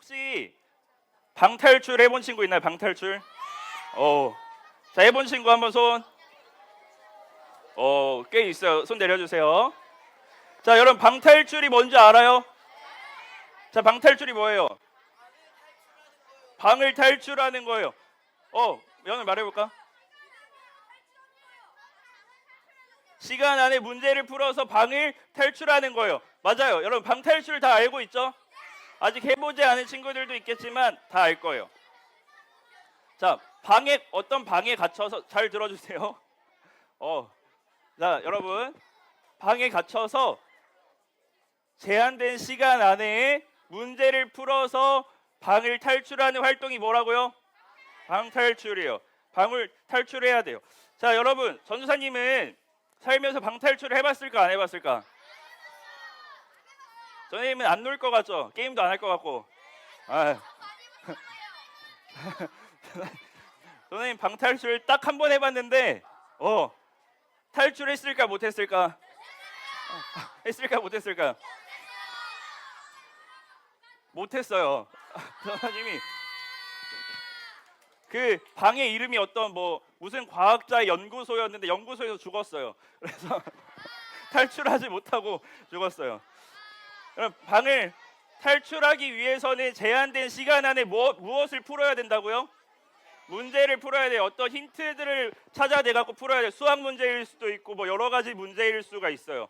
혹시 방탈출 해본 친구 있나요? 방탈출? 자, 해본 친구 한번 손. 꽤 있어요. 손 내려주세요. 자, 여러분 방탈출이 뭔지 알아요? 자, 방탈출이 뭐예요? 방을 탈출하는 거예요. 영을 말해볼까? 시간 안에 문제를 풀어서 방을 탈출하는 거예요. 맞아요. 여러분 방탈출 다 알고 있죠? 아직 해보지 않은 친구들도 있겠지만 다 알 거예요. 자, 어떤 방에 갇혀서 잘 들어주세요. 자, 여러분 방에 갇혀서 제한된 시간 안에 문제를 풀어서 방을 탈출하는 활동이 뭐라고요? 방탈출이에요. 방을 탈출해야 돼요. 자, 여러분 전도사님은 살면서 방탈출을 해봤을까 안 해봤을까? 선생님은 안 놀 것 같죠? 게임도 안 할 것 같고. 선생님 방탈출 딱 한 번 해봤는데 탈출했을까 못했을까? 했을까 못했을까? 못했어요. 선생님이 그 방의 이름이 어떤 무슨 과학자의 연구소였는데 연구소에서 죽었어요. 그래서 탈출하지 못하고 죽었어요. 그럼 방을 탈출하기 위해서는 제한된 시간 안에 무엇을 풀어야 된다고요? 문제를 풀어야 돼요. 어떤 힌트들을 찾아내 갖고 풀어야 돼요. 수학 문제일 수도 있고 여러 가지 문제일 수가 있어요.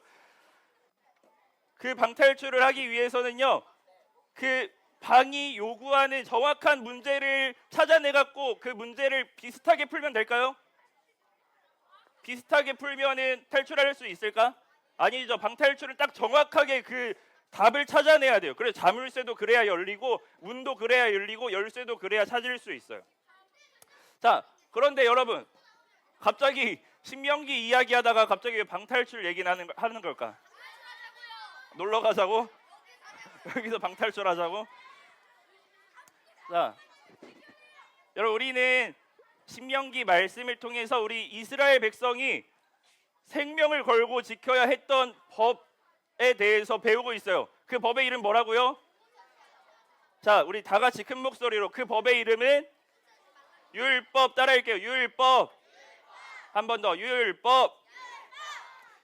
그 방탈출을 하기 위해서는요, 그 방이 요구하는 정확한 문제를 찾아내 갖고 그 문제를 비슷하게 풀면 될까요? 비슷하게 풀면은 탈출할 수 있을까? 아니죠. 방탈출은 딱 정확하게 그 답을 찾아내야 돼요. 그래서 자물쇠도 그래야 열리고 문도 그래야 열리고 열쇠도 그래야 찾을 수 있어요. 자, 그런데 여러분 갑자기 신명기 이야기하다가 갑자기 왜 방탈출 얘기는 하는 걸까? 놀러 가자고? 여기서 방탈출하자고? 자, 여러분 우리는 신명기 말씀을 통해서 우리 이스라엘 백성이 생명을 걸고 지켜야 했던 법에 대해서 배우고 있어요. 그 법의 이름 뭐라고요? 자, 우리 다 같이 큰 목소리로 그 법의 이름은 율법. 따라할게요. 율법. 한 번 더. 율법.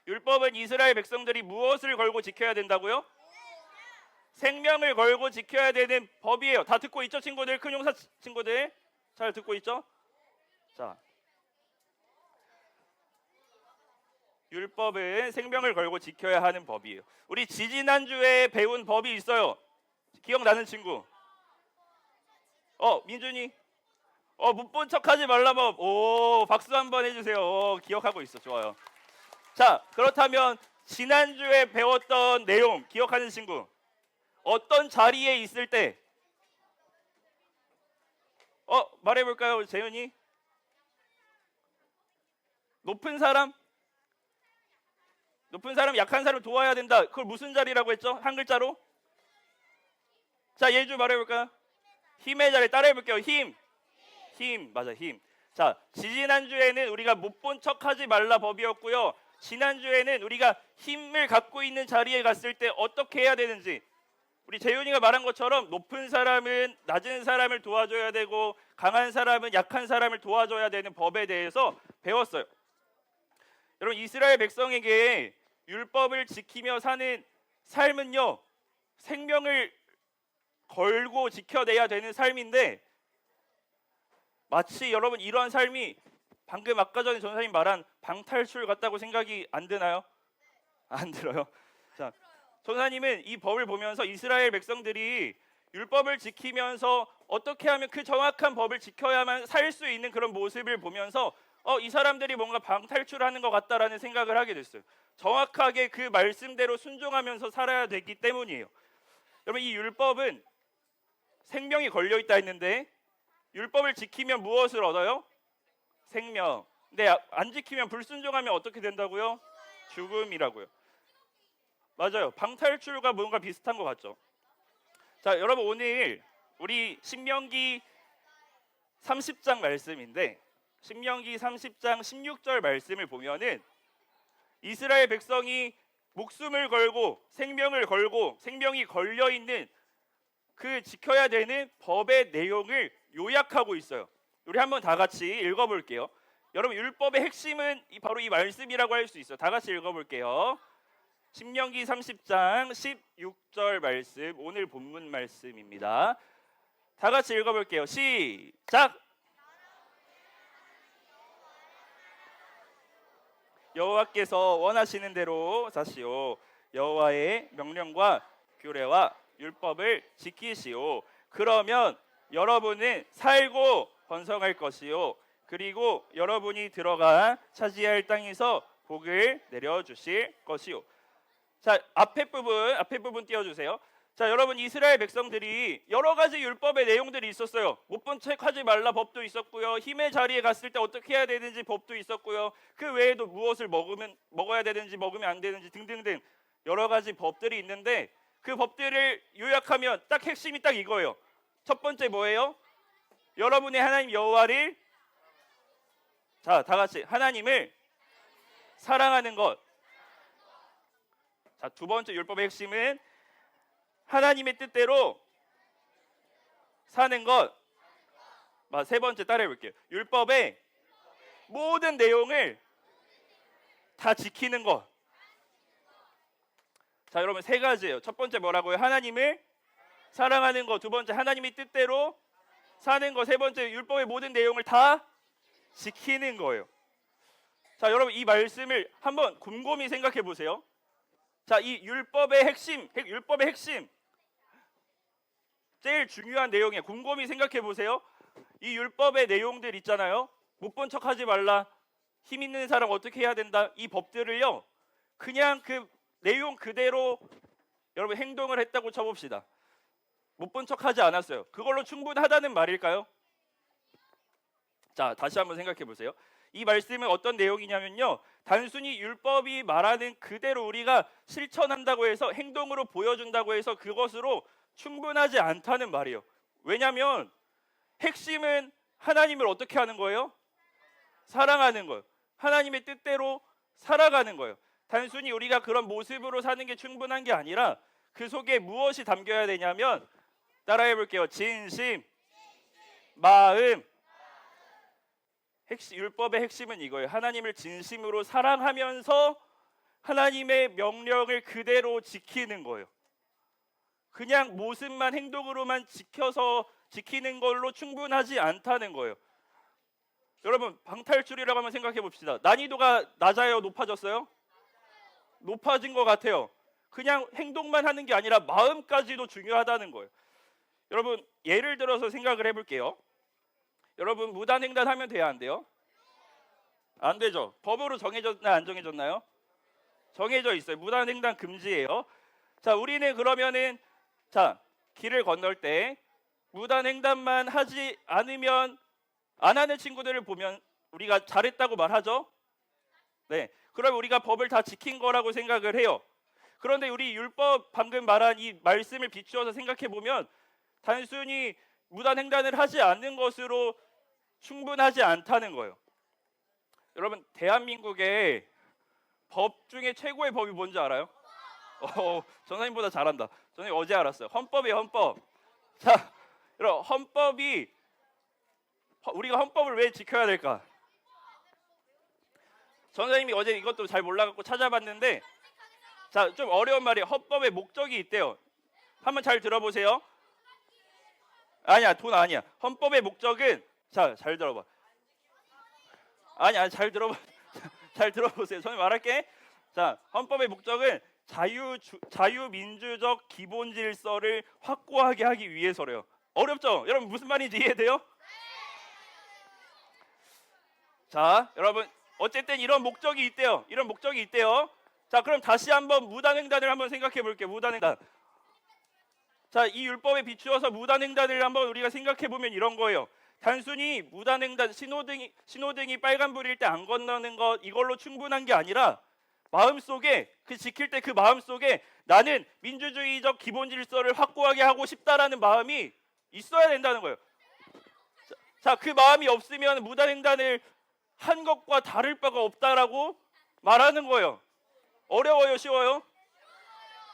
율법은 이스라엘 백성들이 무엇을 걸고 지켜야 된다고요? 생명을 걸고 지켜야 되는 법이에요. 다 듣고 있죠, 친구들? 큰 용사 친구들 잘 듣고 있죠? 자, 율법은 생명을 걸고 지켜야 하는 법이에요. 우리 지지난주에 배운 법이 있어요. 기억나는 친구? 민준이? 못 본 척하지 말라 법. 박수 한번 해주세요. 기억하고 있어. 좋아요. 자, 그렇다면 지난주에 배웠던 내용 기억하는 친구? 어떤 자리에 있을 때 말해볼까요, 재윤이? 높은 사람, 약한 사람 도와야 된다. 그걸 무슨 자리라고 했죠? 한 글자로? 자, 예주 말해볼까요? 힘의 자리. 따라해볼게요. 힘. 맞아, 힘. 자, 지난주에는 우리가 못 본 척하지 말라 법이었고요. 지난주에는 우리가 힘을 갖고 있는 자리에 갔을 때 어떻게 해야 되는지, 우리 재윤이가 말한 것처럼 높은 사람은 낮은 사람을 도와줘야 되고 강한 사람은 약한 사람을 도와줘야 되는 법에 대해서 배웠어요. 여러분 이스라엘 백성에게 율법을 지키며 사는 삶은요, 생명을 걸고 지켜내야 되는 삶인데 마치 여러분 이러한 삶이 방금 아까 전에 전사님 말한 방탈출 같다고 생각이 안 드나요? 안 들어요. 자, 전사님은 이 법을 보면서 이스라엘 백성들이 율법을 지키면서 어떻게 하면 그 정확한 법을 지켜야만 살 수 있는 그런 모습을 보면서 이 사람들이 뭔가 방탈출하는 것 같다라는 생각을 하게 됐어요. 정확하게 그 말씀대로 순종하면서 살아야 되기 때문이에요. 여러분 이 율법은 생명이 걸려있다 했는데 율법을 지키면 무엇을 얻어요? 생명. 근데 안 지키면 불순종하면 어떻게 된다고요? 죽음이라고요. 맞아요. 방탈출과 뭔가 비슷한 것 같죠? 자, 여러분 오늘 우리 신명기 30장 말씀인데 신명기 30장 16절 말씀을 보면은 이스라엘 백성이 목숨을 걸고 생명을 걸고 생명이 걸려있는 그 지켜야 되는 법의 내용을 요약하고 있어요. 우리 한번 다 같이 읽어볼게요. 여러분 율법의 핵심은 바로 이 말씀이라고 할 수 있어요. 다 같이 읽어볼게요. 신명기 30장 16절 말씀, 오늘 본문 말씀입니다. 다 같이 읽어볼게요. 시작. 여호와께서 원하시는 대로 사시오. 여호와의 명령과 규례와 율법을 지키시오. 그러면 여러분은 살고 번성할 것이요. 그리고 여러분이 들어가 차지할 땅에서 복을 내려주실 것이요. 자, 앞에 부분 띄워주세요. 자, 여러분 이스라엘 백성들이 여러 가지 율법의 내용들이 있었어요. 못 본 책 하지 말라 법도 있었고요. 힘의 자리에 갔을 때 어떻게 해야 되는지 법도 있었고요. 그 외에도 무엇을 먹어야 되는지 먹으면 안 되는지 등등등 여러 가지 법들이 있는데 그 법들을 요약하면 딱 핵심이 딱 이거예요. 첫 번째 뭐예요? 여러분의 하나님 여호와를, 자, 다 같이 하나님을 사랑하는 것. 자, 두 번째 율법의 핵심은 하나님의 뜻대로 사는 것. 세 번째 따라해 볼게요. 율법의 모든 내용을 다 지키는 것. 자, 여러분 세 가지예요. 첫 번째 뭐라고요? 하나님을 사랑하는 것. 두 번째 하나님의 뜻대로 사는 것. 세 번째 율법의 모든 내용을 다 지키는 거예요. 자, 여러분 이 말씀을 한번 곰곰이 생각해 보세요. 자, 이 율법의 핵심 제일 중요한 내용이에요. 곰곰이 생각해 보세요. 이 율법의 내용들 있잖아요. 못 본 척 하지 말라, 힘 있는 사람 어떻게 해야 된다, 이 법들을요 그냥 그 내용 그대로 여러분 행동을 했다고 쳐봅시다. 못 본 척 하지 않았어요. 그걸로 충분하다는 말일까요? 자, 다시 한번 생각해 보세요. 이 말씀은 어떤 내용이냐면요, 단순히 율법이 말하는 그대로 우리가 실천한다고 해서 행동으로 보여준다고 해서 그것으로 충분하지 않다는 말이에요. 왜냐하면 핵심은 하나님을 어떻게 하는 거예요? 사랑하는 거예요. 하나님의 뜻대로 살아가는 거예요. 단순히 우리가 그런 모습으로 사는 게 충분한 게 아니라 그 속에 무엇이 담겨야 되냐면, 따라해 볼게요. 진심, 마음. 율법의 핵심은 이거예요. 하나님을 진심으로 사랑하면서 하나님의 명령을 그대로 지키는 거예요. 그냥 모습만 행동으로만 지키는 걸로 충분하지 않다는 거예요. 여러분 방탈출이라고 한번 생각해 봅시다. 난이도가 낮아요? 높아졌어요? 높아진 것 같아요. 그냥 행동만 하는 게 아니라 마음까지도 중요하다는 거예요. 여러분 예를 들어서 생각을 해볼게요. 여러분 무단횡단 하면 돼야 안 돼요? 안 되죠. 법으로 정해졌나요? 안 정해졌나요? 정해져 있어요. 무단횡단 금지예요. 자, 우리는 그러면은 길을 건널 때 무단횡단만 하지 않으면, 안 하는 친구들을 보면 우리가 잘했다고 말하죠. 네, 그럼 우리가 법을 다 지킨 거라고 생각을 해요. 그런데 우리 율법 방금 말한 이 말씀을 비추어서 생각해 보면 단순히 무단횡단을 하지 않는 것으로 충분하지 않다는 거예요. 여러분 대한민국의 법 중에 최고의 법이 뭔지 알아요? 전사님보다 잘한다. 전사님 어제 알았어요. 헌법이에요, 헌법. 자, 여러분 우리가 헌법을 왜 지켜야 될까? 전사님이 어제 이것도 잘 몰라갖고 찾아봤는데, 자, 좀 어려운 말이에요. 헌법의 목적이 있대요. 한번 잘 들어보세요. 아니야, 돈 아니야. 헌법의 목적은, 자, 잘 들어봐. 아니야, 잘 들어보세요. 저는 말할게. 자, 헌법의 목적은 자유민주적 기본 질서를 확고하게 하기 위해서래요. 어렵죠? 여러분 무슨 말인지 이해돼요? 자, 여러분 어쨌든 이런 목적이 있대요. 자, 그럼 다시 한번 무단횡단을 한번 생각해 볼게요. 무단횡단. 자, 이 율법에 비추어서 무단횡단을 한번 우리가 생각해 보면 이런 거예요. 단순히 무단횡단, 신호등이 빨간불일 때 안 건너는 것, 이걸로 충분한 게 아니라 마음속에, 지킬 때 그 마음속에 나는 민주주의적 기본 질서를 확고하게 하고 싶다라는 마음이 있어야 된다는 거예요. 자, 그 마음이 없으면 무단횡단을 한 것과 다를 바가 없다라고 말하는 거예요. 어려워요, 쉬워요?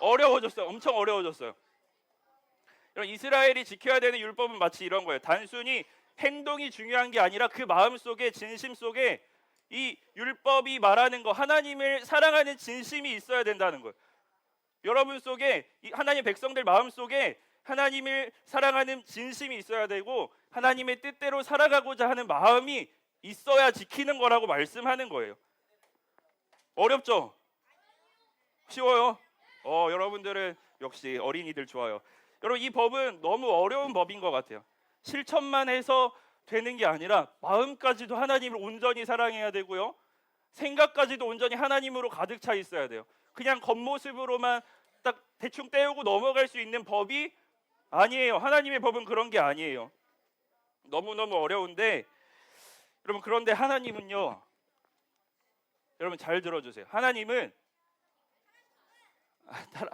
어려워졌어요. 엄청 어려워졌어요. 여러분, 이스라엘이 지켜야 되는 율법은 마치 이런 거예요. 단순히 행동이 중요한 게 아니라 그 마음 속에, 진심 속에 이 율법이 말하는 거, 하나님을 사랑하는 진심이 있어야 된다는 거예요. 여러분 속에, 하나님 백성들 마음 속에 하나님을 사랑하는 진심이 있어야 되고 하나님의 뜻대로 살아가고자 하는 마음이 있어야 지키는 거라고 말씀하는 거예요. 어렵죠? 쉬워요? 여러분들은 역시 어린이들 좋아요. 여러분, 이 법은 너무 어려운 법인 것 같아요. 실천만 해서 되는 게 아니라 마음까지도 하나님을 온전히 사랑해야 되고요, 생각까지도 온전히 하나님으로 가득 차 있어야 돼요. 그냥 겉모습으로만 딱 대충 때우고 넘어갈 수 있는 법이 아니에요. 하나님의 법은 그런 게 아니에요. 너무너무 어려운데, 여러분, 그런데 하나님은요, 여러분 잘 들어주세요. 하나님은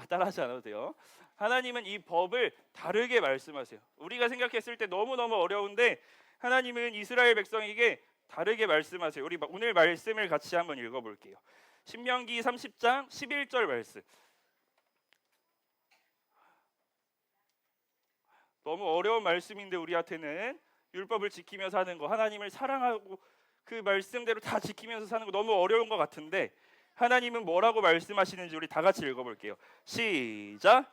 따라하지 않아도 돼요. 하나님은 이 법을 다르게 말씀하세요. 우리가 생각했을 때 너무너무 어려운데 하나님은 이스라엘 백성에게 다르게 말씀하세요. 우리 오늘 말씀을 같이 한번 읽어볼게요. 신명기 30장 11절 말씀. 너무 어려운 말씀인데 우리한테는 율법을 지키며 사는 거, 하나님을 사랑하고 그 말씀대로 다 지키면서 사는 거 너무 어려운 것 같은데 하나님은 뭐라고 말씀하시는지 우리 다 같이 읽어볼게요. 시작.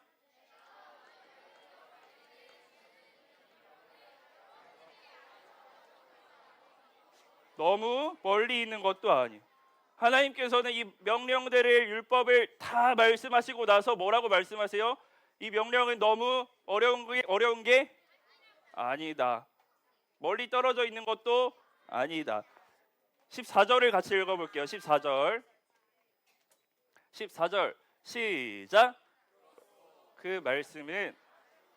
너무 멀리 있는 것도 아니에요. 하나님께서는 이 명령들을, 율법을 다 말씀하시고 나서 뭐라고 말씀하세요? 이 명령은 너무 어려운 게 아니다. 멀리 떨어져 있는 것도 아니다. 14절을 같이 읽어볼게요. 14절 시작. 그 말씀은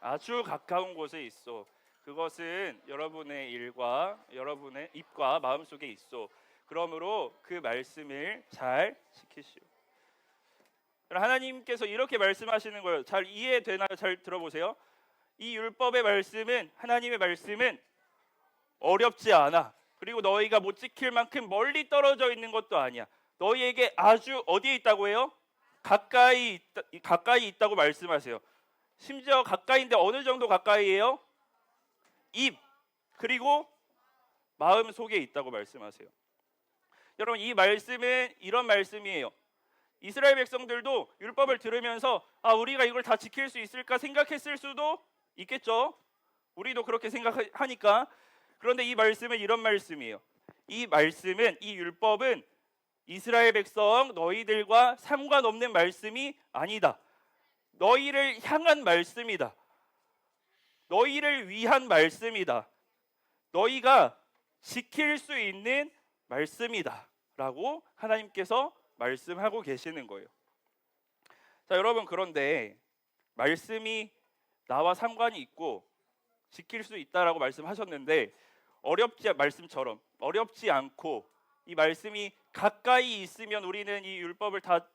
아주 가까운 곳에 있어. 그것은 여러분의 여러분의 입과 마음 속에 있어. 그러므로 그 말씀을 잘 지키시오. 하나님께서 이렇게 말씀하시는 거예요. 잘 이해되나요? 잘 들어보세요. 이 율법의 말씀은, 하나님의 말씀은 어렵지 않아. 그리고 너희가 못 지킬 만큼 멀리 떨어져 있는 것도 아니야. 너희에게 아주 어디에 있다고 해요? 가까이 있다고 말씀하세요. 심지어 가까이인데 어느 정도 가까이예요? 입, 그리고 마음 속에 있다고 말씀하세요. 여러분, 이 말씀은 이런 말씀이에요. 이스라엘 백성들도 율법을 들으면서 우리가 이걸 다 지킬 수 있을까 생각했을 수도 있겠죠. 우리도 그렇게 생각하니까. 그런데 이 말씀은 이런 말씀이에요. 이 말씀은, 이 율법은 이스라엘 백성 너희들과 상관없는 말씀이 아니다. 너희를 향한 말씀이다. 너희를 위한 말씀이다. 너희가 지킬 수 있는 말씀이다 라고 하나님께서 말씀하고 계시는 거예요. 자, 여러분, 그런데 말씀이 나와 상관이 있고 지킬 수 있다라고 말씀하셨는데 말씀처럼 어렵지 않고 이 말씀이 가까이 있으면 우리는 이 율법을 다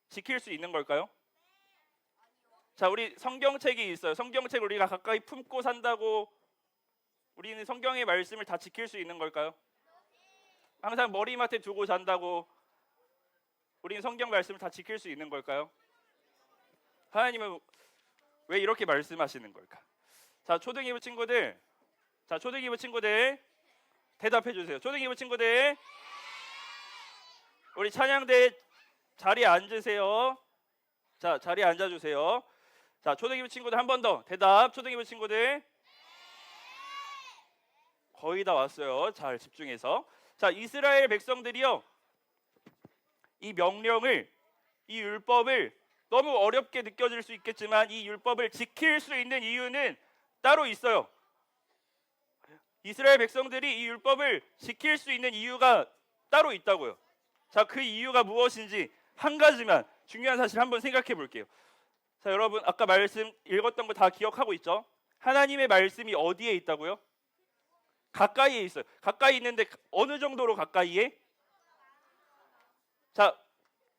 지킬 수 있는 걸까요? 자, 우리 성경책이 있어요. 성경책을 우리가 가까이 품고 산다고 우리는 성경의 말씀을 다 지킬 수 있는 걸까요? 항상 머리맡에 두고 잔다고 우리는 성경 말씀을 다 지킬 수 있는 걸까요? 하나님은 왜 이렇게 말씀하시는 걸까? 자, 초등이부 친구들 대답해 주세요. 초등이부 친구들, 우리 찬양대 자리에 앉으세요. 자, 자리에 앉아주세요. 자, 초등이부 친구들 한 번 더 대답. 초등이부 친구들 거의 다 왔어요. 잘 집중해서. 자, 이스라엘 백성들이요, 이 명령을, 이 율법을 너무 어렵게 느껴질 수 있겠지만 이 율법을 지킬 수 있는 이유는 따로 있어요. 이스라엘 백성들이 이 율법을 지킬 수 있는 이유가 따로 있다고요. 자, 그 이유가 무엇인지 한 가지만 중요한 사실 한번 생각해 볼게요. 자, 여러분, 아까 말씀 읽었던 거 다 기억하고 있죠? 하나님의 말씀이 어디에 있다고요? 가까이에 있어요. 가까이 있는데 어느 정도로 가까이에? 자,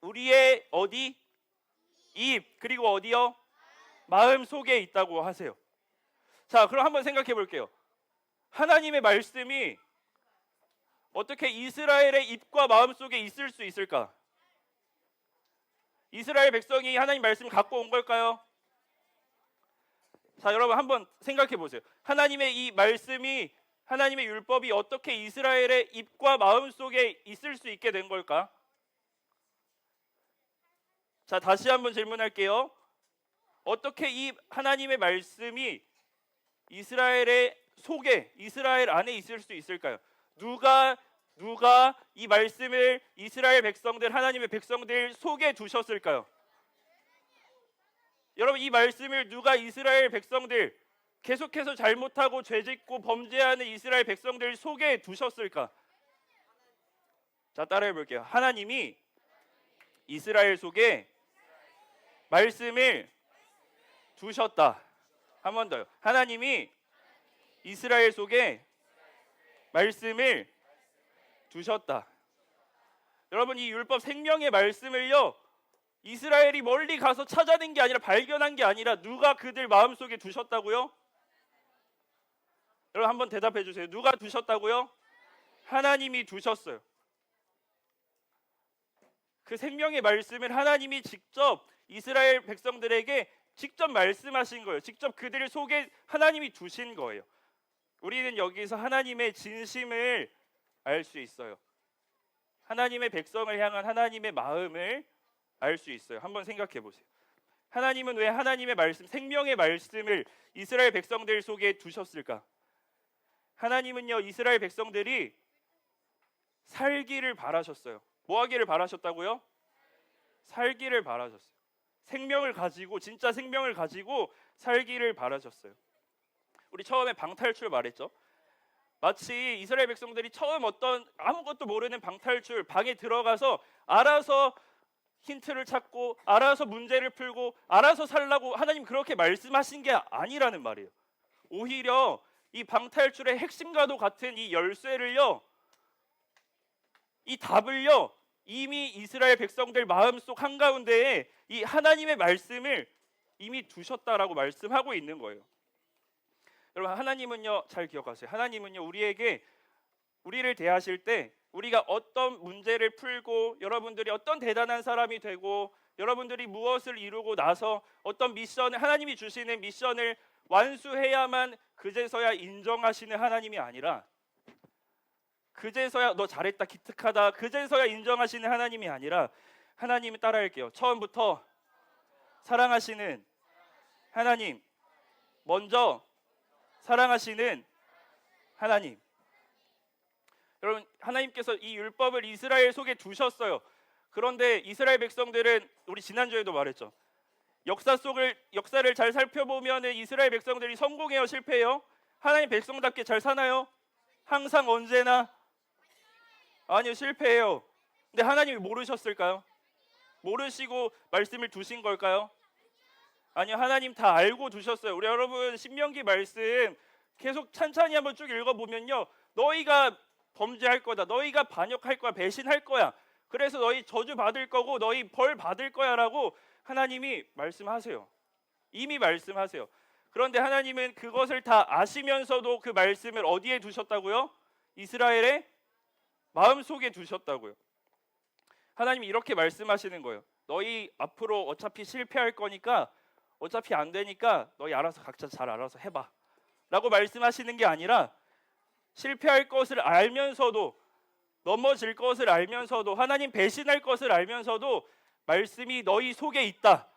우리의 어디? 입, 그리고 어디요? 마음 속에 있다고 하세요. 자, 그럼 한번 생각해 볼게요. 하나님의 말씀이 어떻게 이스라엘의 입과 마음 속에 있을 수 있을까? 이스라엘 백성이 하나님 말씀을 갖고 온 걸까요? 자, 여러분 한번 생각해 보세요. 하나님의 이 말씀이, 하나님의 율법이 어떻게 이스라엘의 입과 마음 속에 있을 수 있게 된 걸까? 자, 다시 한번 질문할게요. 어떻게 이 하나님의 말씀이 이스라엘의 속에, 이스라엘 안에 있을 수 있을까요? 누가 이 말씀을 이스라엘 백성들, 하나님의 백성들 속에 두셨을까요? 여러분, 이 말씀을 누가 이스라엘 백성들, 계속해서 잘못하고 죄짓고 범죄하는 이스라엘 백성들 속에 두셨을까? 자, 따라해 볼게요. 하나님이 이스라엘 속에 말씀을 두셨다. 한 번 더요. 하나님이 이스라엘 속에 말씀을 두셨다. 여러분, 이 율법 생명의 말씀을요, 이스라엘이 멀리 가서 찾아낸 게 아니라, 발견한 게 아니라 누가 그들 마음속에 두셨다고요? 여러분 한번 대답해 주세요. 누가 두셨다고요? 하나님이 두셨어요. 그 생명의 말씀을 하나님이 직접 이스라엘 백성들에게 직접 말씀하신 거예요. 직접 그들 속에 하나님이 두신 거예요. 우리는 여기서 하나님의 진심을 알 수 있어요. 하나님의 백성을 향한 하나님의 마음을 알 수 있어요. 한번 생각해 보세요. 하나님은 왜 하나님의 말씀, 생명의 말씀을 이스라엘 백성들 속에 두셨을까? 하나님은요, 이스라엘 백성들이 살기를 바라셨어요. 뭐 하기를 바라셨다고요? 살기를 바라셨어요. 생명을 가지고, 진짜 생명을 가지고 살기를 바라셨어요. 우리 처음에 방탈출 말했죠. 마치 이스라엘 백성들이 처음 어떤 아무것도 모르는 방탈출, 방에 들어가서 알아서 힌트를 찾고 알아서 문제를 풀고 알아서 살라고 하나님 그렇게 말씀하신 게 아니라는 말이에요. 오히려 이 방탈출의 핵심과도 같은 이 열쇠를요, 이 답을요, 이미 이스라엘 백성들 마음속 한가운데에 이 하나님의 말씀을 이미 두셨다라고 말씀하고 있는 거예요. 여러분, 하나님은요, 잘 기억하세요. 하나님은요, 우리를 대하실 때 우리가 어떤 문제를 풀고 여러분들이 어떤 대단한 사람이 되고 여러분들이 무엇을 이루고 나서 어떤 미션을, 하나님이 주시는 미션을 완수해야만 그제서야 인정하시는 하나님이 아니라, 그제서야 너 잘했다, 기특하다, 그제서야 인정하시는 하나님이 아니라, 하나님을 따라할게요. 처음부터 사랑하시는 하나님, 먼저 사랑하시는 하나님. 여러분, 하나님께서 이 율법을 이스라엘 속에 두셨어요. 그런데 이스라엘 백성들은, 우리 지난주에도 말했죠, 역사를 잘 살펴보면 이스라엘 백성들이 성공해요, 실패해요? 하나님 백성답게 잘 사나요? 항상 언제나? 아니요, 실패해요. 근데 하나님이 모르셨을까요? 모르시고 말씀을 두신 걸까요? 아니요, 하나님 다 알고 두셨어요. 우리 여러분, 신명기 말씀 계속 찬찬히 한번 쭉 읽어보면요, 너희가 범죄할 거다, 너희가 반역할 거야, 배신할 거야, 그래서 너희 저주 받을 거고 너희 벌 받을 거야 라고 하나님이 말씀하세요. 이미 말씀하세요. 그런데 하나님은 그것을 다 아시면서도 그 말씀을 어디에 두셨다고요? 이스라엘의 마음속에 두셨다고요. 하나님이 이렇게 말씀하시는 거예요. 너희 앞으로 어차피 실패할 거니까, 어차피 안 되니까 너희 알아서 각자 잘 알아서 해봐 라고 말씀하시는 게 아니라, 실패할 것을 알면서도, 넘어질 것을 알면서도, 하나님 배신할 것을 알면서도 말씀이 너희 속에 있다,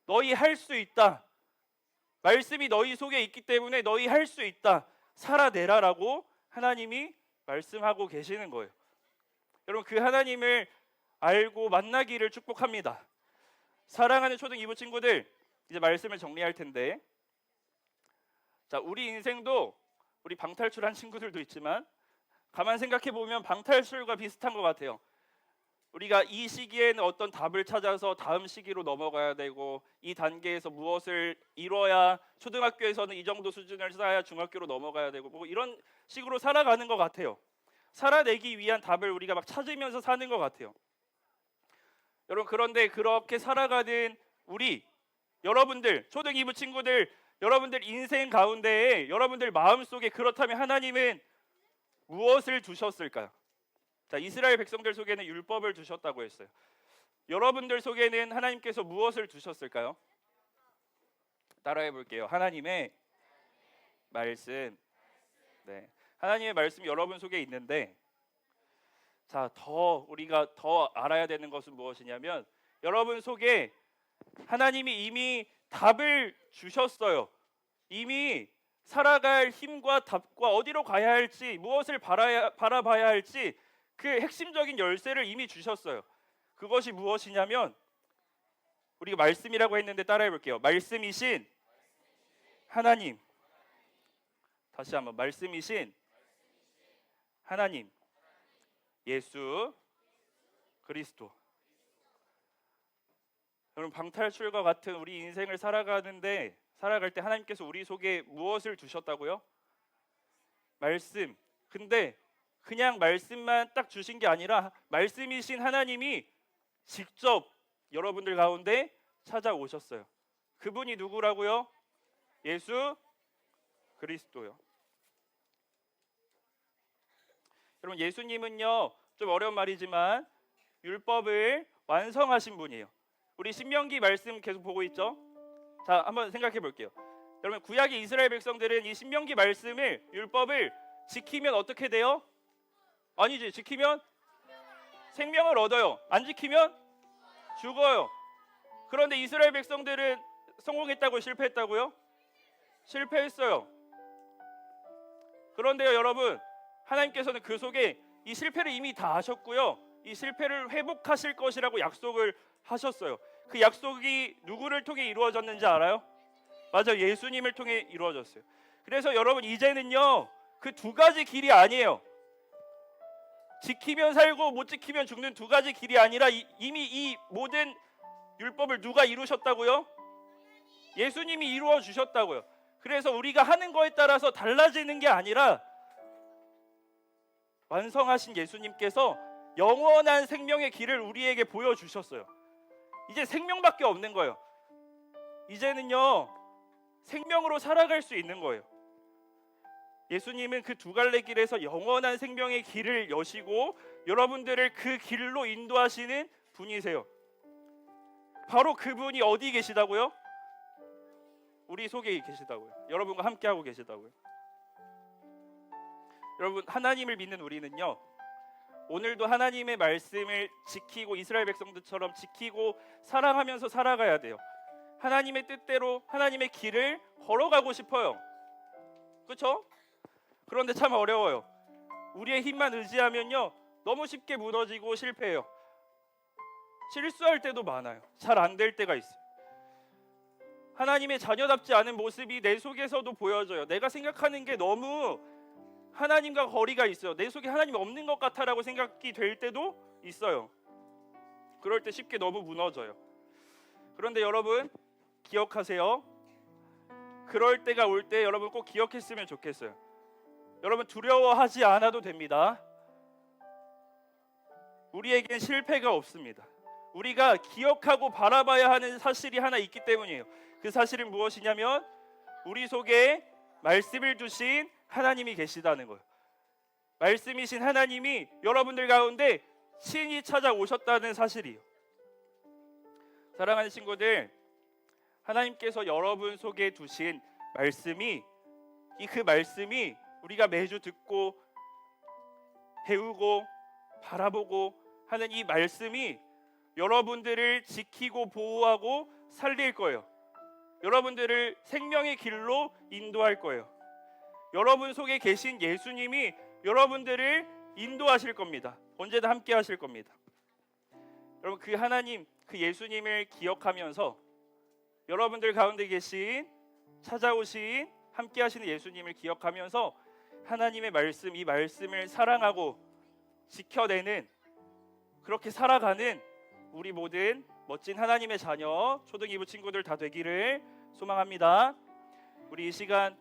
너희 할 수 있다, 말씀이 너희 속에 있기 때문에 너희 할 수 있다, 살아내라라고 하나님이 말씀하고 계시는 거예요. 여러분, 그 하나님을 알고 만나기를 축복합니다. 사랑하는 초등 2부 친구들, 이제 말씀을 정리할 텐데, 자, 우리 인생도, 우리 방탈출한 친구들도 있지만 가만 생각해 보면 방탈출과 비슷한 것 같아요. 우리가 이 시기에는 어떤 답을 찾아서 다음 시기로 넘어가야 되고, 이 단계에서 무엇을 이뤄야, 초등학교에서는 이 정도 수준을 쌓아야 중학교로 넘어가야 되고, 뭐 이런 식으로 살아가는 것 같아요. 살아내기 위한 답을 우리가 막 찾으면서 사는 것 같아요. 여러분, 그런데 그렇게 살아가는 우리, 여러분들, 초등 2부 친구들, 여러분들 인생 가운데에, 여러분들 마음속에, 그렇다면 하나님은 무엇을 두셨을까요? 자, 이스라엘 백성들 속에는 율법을 두셨다고 했어요. 여러분들 속에는 하나님께서 무엇을 두셨을까요? 따라해 볼게요. 하나님의 말씀. 네. 하나님의 말씀이 여러분 속에 있는데, 자, 우리가 더 알아야 되는 것은 무엇이냐면, 여러분 속에 하나님이 이미 답을 주셨어요. 이미 살아갈 힘과 답과 어디로 가야 할지, 무엇을 바라봐야 할지 그 핵심적인 열쇠를 이미 주셨어요. 그것이 무엇이냐면, 우리가 말씀이라고 했는데 따라해 볼게요. 말씀이신 하나님. 다시 한번, 말씀이신 하나님, 예수 그리스도. 여러분, 방탈출과 같은 우리 인생을 살아갈 때 하나님께서 우리 속에 무엇을 두셨다고요? 말씀. 근데 그냥 말씀만 딱 주신 게 아니라 말씀이신 하나님이 직접 여러분들 가운데 찾아오셨어요. 그분이 누구라고요? 예수 그리스도요. 여러분, 예수님은요, 좀 어려운 말이지만 율법을 완성하신 분이에요. 우리 신명기 말씀 계속 보고 있죠? 자, 한번 생각해 볼게요. 여러분, 구약의 이스라엘 백성들은 이 신명기 말씀을, 율법을 지키면 어떻게 돼요? 아니지, 지키면 생명을 얻어요. 안 지키면 죽어요. 그런데 이스라엘 백성들은 성공했다고 실패했다고요? 실패했어요. 그런데요, 여러분, 하나님께서는 그 속에 이 실패를 이미 다 하셨고요, 이 실패를 회복하실 것이라고 약속을 하셨어요. 그 약속이 누구를 통해 이루어졌는지 알아요? 맞아요, 예수님을 통해 이루어졌어요. 그래서 여러분, 이제는요, 그 두 가지 길이 아니에요. 지키면 살고 못 지키면 죽는 두 가지 길이 아니라 이미 이 모든 율법을 누가 이루셨다고요? 예수님이 이루어 주셨다고요. 그래서 우리가 하는 거에 따라서 달라지는 게 아니라 완성하신 예수님께서 영원한 생명의 길을 우리에게 보여주셨어요. 이제 생명밖에 없는 거예요. 이제는요, 생명으로 살아갈 수 있는 거예요. 예수님은 그 두 갈래 길에서 영원한 생명의 길을 여시고 여러분들을 그 길로 인도하시는 분이세요. 바로 그분이 어디 계시다고요? 우리 속에 계시다고요. 여러분과 함께하고 계시다고요. 여러분, 하나님을 믿는 우리는요, 오늘도 하나님의 말씀을 지키고 이스라엘 백성들처럼 지키고 사랑하면서 살아가야 돼요. 하나님의 뜻대로 하나님의 길을 걸어가고 싶어요. 그렇죠? 그런데 참 어려워요. 우리의 힘만 의지하면요, 너무 쉽게 무너지고 실패해요. 실수할 때도 많아요. 잘 안 될 때가 있어요. 하나님의 자녀답지 않은 모습이 내 속에서도 보여져요. 내가 생각하는 게 너무 하나님과 거리가 있어요. 내 속에 하나님이 없는 것 같아라고 생각이 될 때도 있어요. 그럴 때 쉽게 너무 무너져요. 그런데 여러분, 기억하세요. 그럴 때가 올 때 여러분 꼭 기억했으면 좋겠어요. 여러분, 두려워하지 않아도 됩니다. 우리에겐 실패가 없습니다. 우리가 기억하고 바라봐야 하는 사실이 하나 있기 때문이에요. 그 사실은 무엇이냐면 우리 속에 말씀을 두신 하나님이 계시다는 거예요. 말씀이신 하나님이 여러분들 가운데 친히 찾아오셨다는 사실이에요. 사랑하는 친구들, 하나님께서 여러분 속에 두신 말씀이, 그 말씀이 우리가 매주 듣고 배우고 바라보고 하는 이 말씀이 여러분들을 지키고 보호하고 살릴 거예요. 여러분들을 생명의 길로 인도할 거예요. 여러분 속에 계신 예수님이 여러분들을 인도하실 겁니다. 언제나 함께 하실 겁니다. 여러분, 그 하나님, 그 예수님을 기억하면서 여러분들 가운데 계신 찾아오신 함께 하시는 예수님을 기억하면서 하나님의 말씀, 이 말씀을 사랑하고 지켜내는, 그렇게 살아가는 우리 모든 멋진 하나님의 자녀 초등 2부 친구들 다 되기를 소망합니다. 우리 이 시간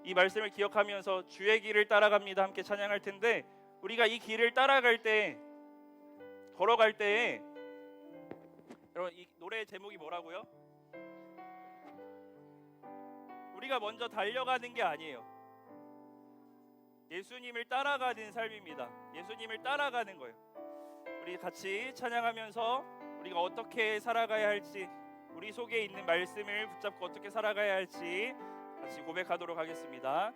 이 말씀을 기억하면서 주의 길을 따라갑니다 함께 찬양할 텐데, 우리가 이 길을 따라갈 때, 걸어갈 때, 여러분, 이 노래의 제목이 뭐라고요? 우리가 먼저 달려가는 게 아니에요. 예수님을 따라가는 삶입니다. 예수님을 따라가는 거예요. 우리 같이 찬양하면서 우리가 어떻게 살아가야 할지, 우리 속에 있는 말씀을 붙잡고 어떻게 살아가야 할지 같이 고백하도록 하겠습니다.